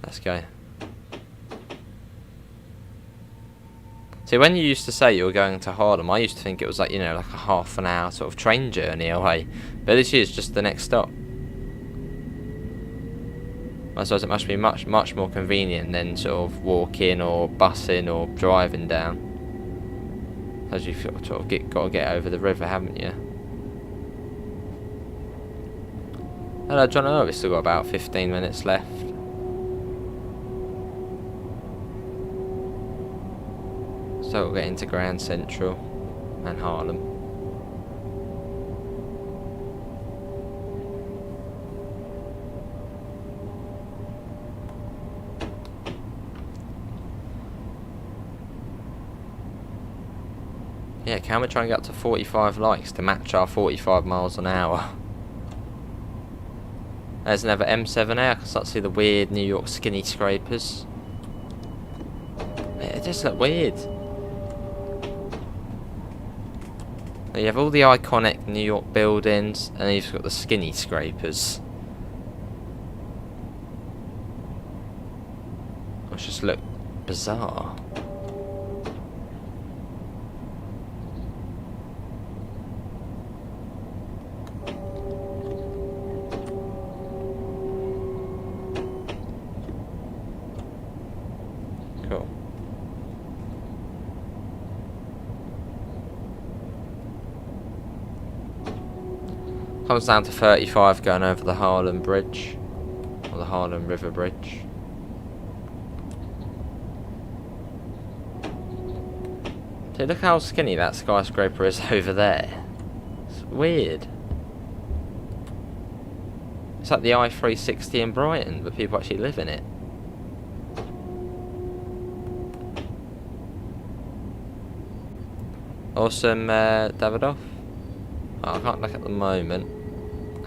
Let's go. See, when you used to say you were going to Harlem, I used to think it was like, you know, like a half an hour sort of train journey away. But this is just the next stop. I suppose it must be much more convenient than sort of walking or busing or driving down. As you've sort of got to get over the river, haven't you? Hello, John. I know we've still got about 15 minutes left. So we'll get into Grand Central and Harlem. Yeah, can we try and get up to 45 likes to match our 45 miles an hour? There's another M7A. I can start to see the weird New York skinny scrapers. It just look weird. You have all the iconic New York buildings, and then you've got the skinny scrapers. Which just look bizarre. Cool. Comes down to 35 going over the Harlem Bridge, or the Harlem River Bridge. See, look how skinny that skyscraper is over there. It's weird. It's like the I-360 in Brighton, but people actually live in it. Awesome, Davidoff. Oh, I can't look at the moment.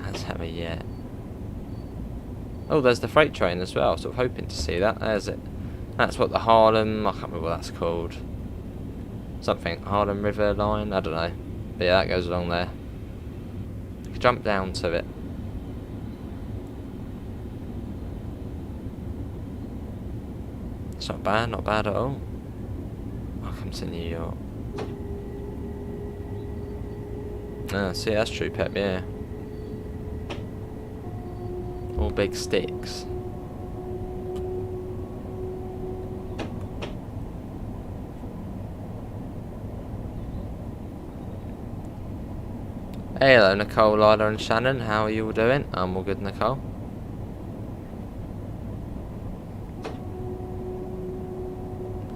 That's heavy yet. Oh, there's the freight train as well. Sort of hoping to see that. There's it. That's what the Harlem. I can't remember what that's called. Something Harlem River Line. I don't know. But yeah, that goes along there. You can jump down to it. It's not bad. Not bad at all. Welcome to New York. Ah, see, that's true, Pep, yeah. All big sticks. Hey, hello, Nicole, Lila, and Shannon. How are you all doing? I'm all good, Nicole.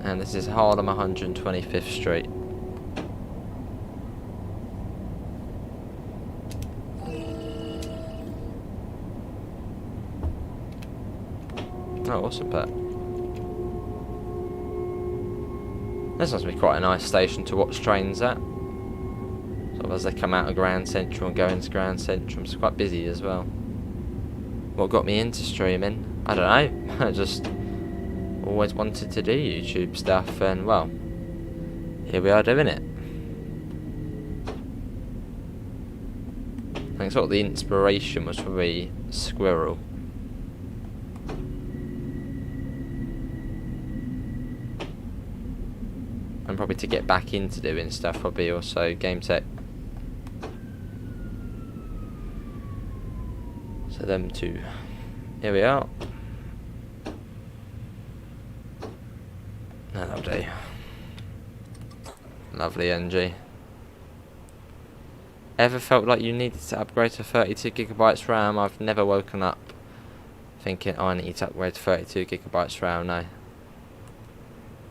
And this is Harlem 125th Street. Oh, awesome, Pat. This must be quite a nice station to watch trains at. Sort of as they come out of Grand Central and go into Grand Central. It's quite busy as well. What got me into streaming? I don't know. I just always wanted to do YouTube stuff, and well, here we are doing it. I think sort of the inspiration was probably Squirrel. And probably to get back into doing stuff, probably also Game Tech. So them two. Here we are. That'll do. Lovely NG. Ever felt like you needed to upgrade to 32GB RAM? I've never woken up thinking, oh, I need to upgrade to 32GB RAM. No. I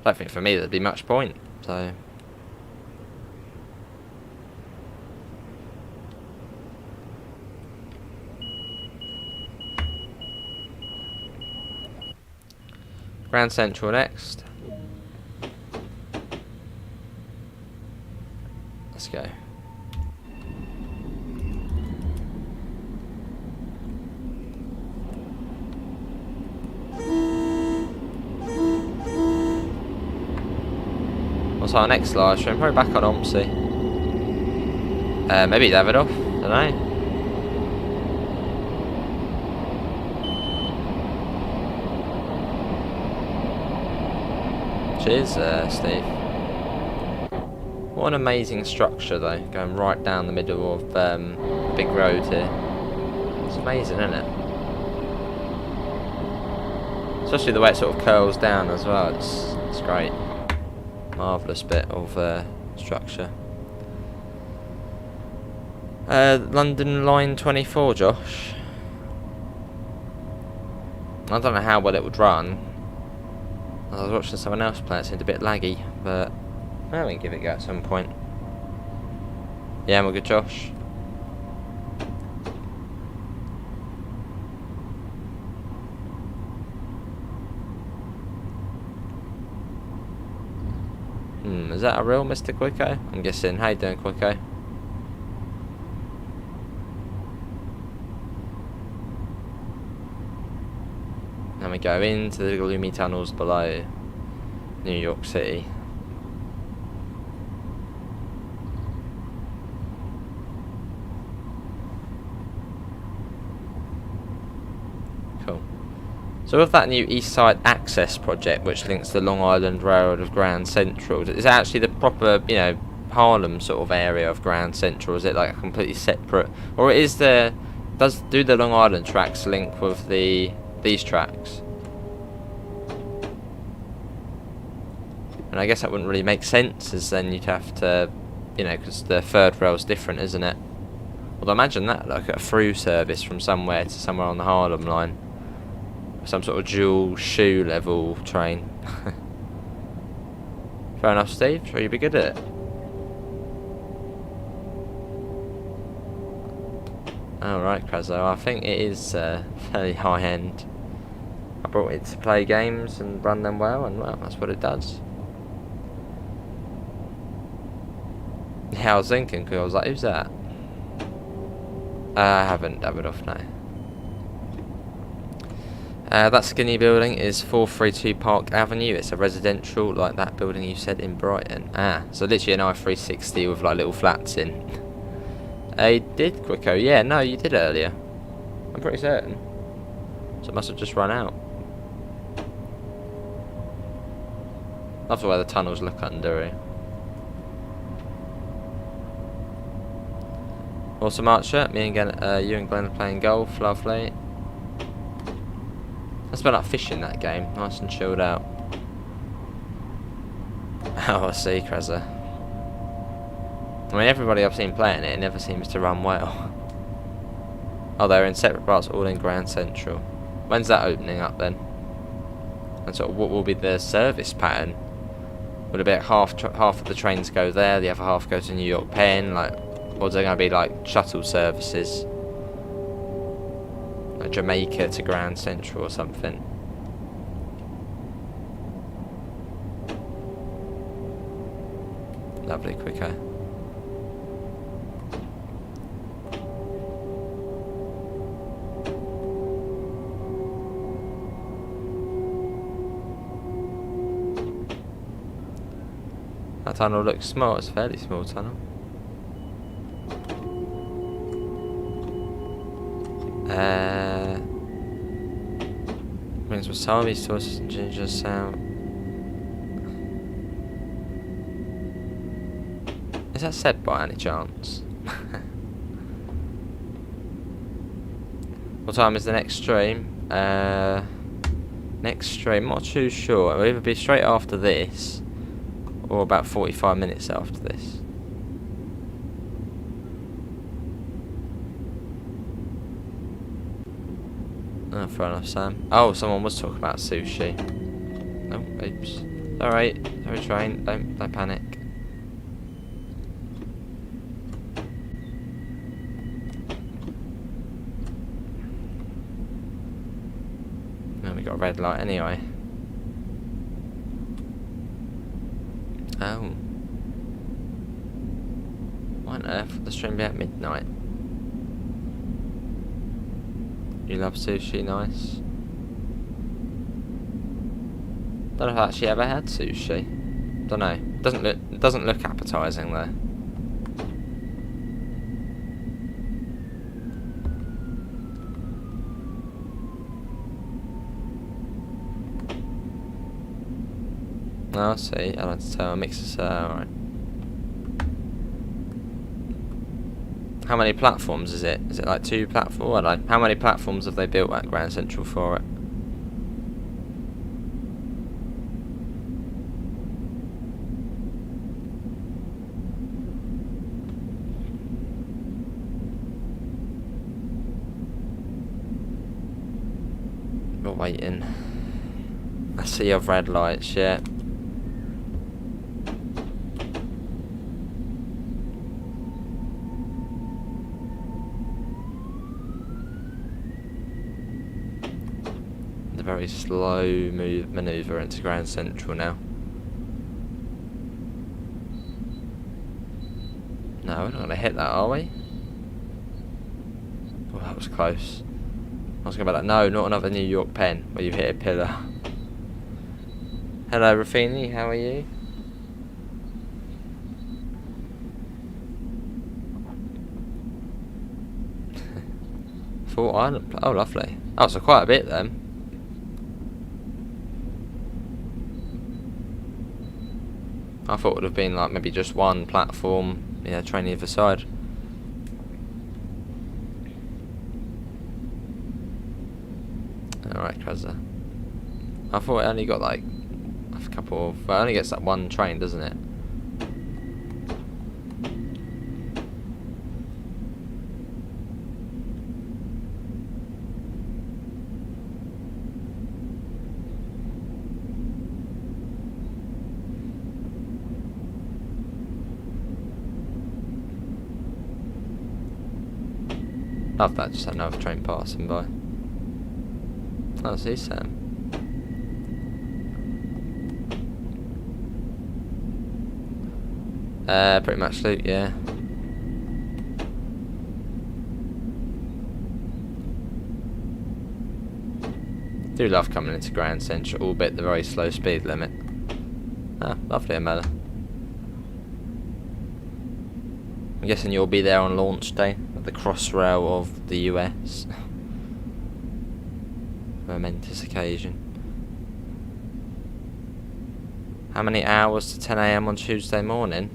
don't think for me there'd be much point. So. Grand Central next. Let's go. What's our next live stream? Probably back on OMSI. Maybe Davidoff. Don't know. Cheers, Steve. What an amazing structure, though, going right down the middle of the big road here. It's amazing, isn't it? Especially the way it sort of curls down as well. It's great. Marvellous bit of structure. London Line 24, Josh. I don't know how well it would run. I was watching someone else play, it seemed a bit laggy, but well, we can give it a go at some point. Yeah, we're good, Josh. Is that a real Mr. Quicko? I'm guessing. How you doing, Quicko? And we go into the gloomy tunnels below New York City. Cool. So with that new East Side Access project, which links the Long Island Railroad of Grand Central, is it actually the proper, you know, Harlem sort of area of Grand Central? Is it like a completely separate, or is there? Do the Long Island tracks link with these tracks? And I guess that wouldn't really make sense, as then you'd have to, you know, because the third rail's different, isn't it? Well, imagine that, like a through service from somewhere to somewhere on the Harlem line. Some sort of dual shoe level train. Fair enough, Steve. Sure you'd be good at it. Alright, Krazo. I think it is fairly high end. I brought it to play games and run them well, and well, that's what it does. Yeah, I was thinking, because I was like, who's that? I haven't Davidoff, no. That skinny building is 432 Park Avenue. It's a residential, like that building you said in Brighton. Ah, so literally an I-360 with like little flats in. I did, Quicko. Yeah, no, you did earlier. I'm pretty certain. So it must have just run out. Love the way the tunnels look under here. Awesome, Archer. Me and you and Glenn are playing golf. Lovely. That's about like fishing, that game. Nice and chilled out. Oh, I see, Krezza. I mean, everybody I've seen playing it never seems to run well. Oh, they're in separate parts, all in Grand Central. When's that opening up then? And sort of what will be the service pattern? Would it be like half of the trains go there, the other half go to New York Penn? Like, or is there going to be like shuttle services? Like Jamaica to Grand Central or something? lovely quicker. That tunnel looks small. It's a fairly small tunnel. Brings wasabi, sauce, ginger, sound. Is that said by any chance? What time is the next stream? Next stream, not too sure. It'll either be straight after this, or about 45 minutes after this. Oh, fair enough, Sam. Oh, someone was talking about sushi. Oh, oops. Alright, sorry, train. Don't panic. No, we got a red light anyway. Oh. Why on earth would the stream be at midnight? You love sushi, nice. Don't know if I've actually ever had sushi. Don't know. Doesn't look appetizing though. No, I see. I like to tell. Mixes. Alright. How many platforms is it? Is it like 2 platforms? Like, how many platforms have they built at Grand Central for it? We're waiting. I see your red lights, yeah. Very slow manoeuvre into Grand Central now. No, we're not going to hit that, are we? Oh, that was close. I was going to be like, no, not another New York pen where you hit a pillar. Hello, Rafini, how are you? Fort Island. Oh, lovely. Oh, so quite a bit then. I thought it would have been like maybe just one platform, yeah, train either side. Alright, Krezza. I thought it only got like a couple of. Well, it only gets that one train, doesn't it? Love that, just another train passing by. Oh, see Sam. Pretty much loot, yeah. Do love coming into Grand Central, albeit the very slow speed limit. Ah, lovely, Amela. I'm guessing you'll be there on launch day. The crossrail of the US. Momentous occasion. How many hours to 10 AM on Tuesday morning?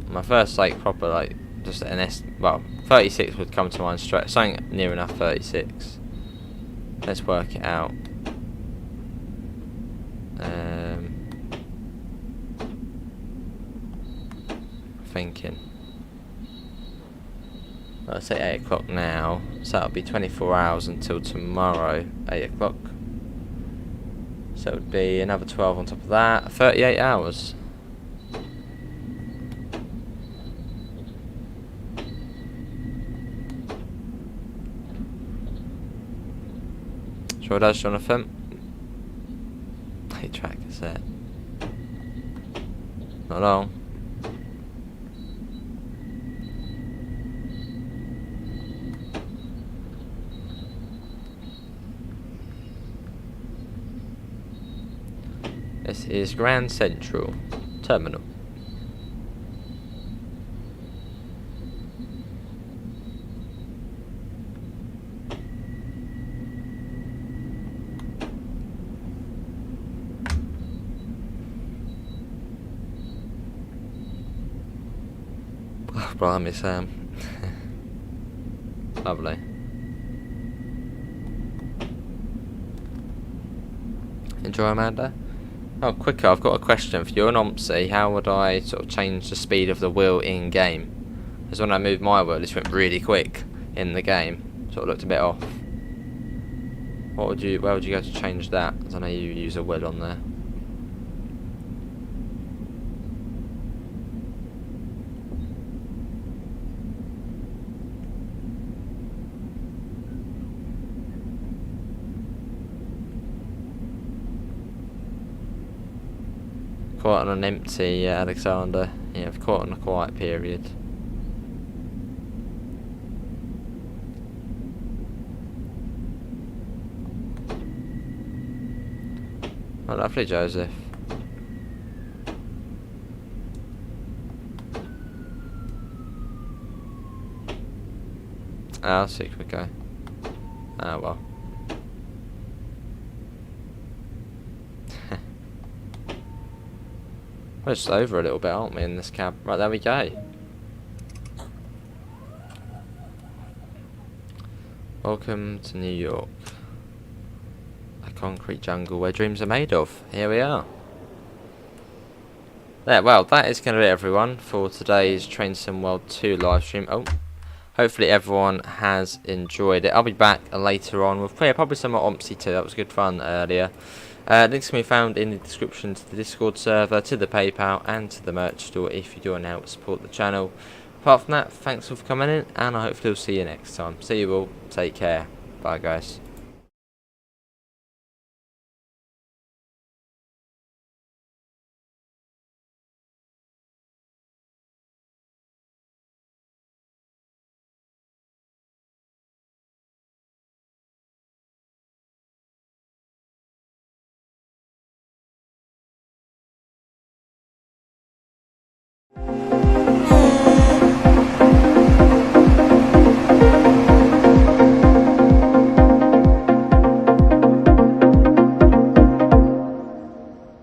My first like proper like just an well 36 would come to mind straight. Something near enough 36. Let's work it out. Thinking. Let's say 8 o'clock now, so that'll be 24 hours until tomorrow, 8 o'clock. So it would be another 12 on top of that, 38 hours. Sure does, Jonathan. Hey, track is it. Not long. This is Grand Central Terminal. Oh, blimey, Sam. Lovely. Enjoy, Amanda? Oh, quicker, I've got a question for you. On Ompsy, how would I sort of change the speed of the wheel in game? Because when I moved my wheel, this went really quick in the game. Sort of looked a bit off. Where would you go to change that? Because I know you use a wheel on there. Quite on an empty, Alexander. Yeah, I've caught on a quiet period. Oh, lovely, Joseph. Ah, 6 we go. Ah, well. We're just over a little bit, aren't we, in this cab? Right, there we go. Welcome to New York. A concrete jungle where dreams are made of. Here we are. There, well, that is going to be it, everyone, for today's Train Sim World 2 live stream. Oh, hopefully everyone has enjoyed it. I'll be back later on with probably some more Ompsy too. That was good fun earlier. Links can be found in the description to the Discord server, to the PayPal, and to the merch store if you do want to help support the channel. Apart from that, thanks for coming in, and I hopefully will see you next time. See you all. Take care. Bye, guys.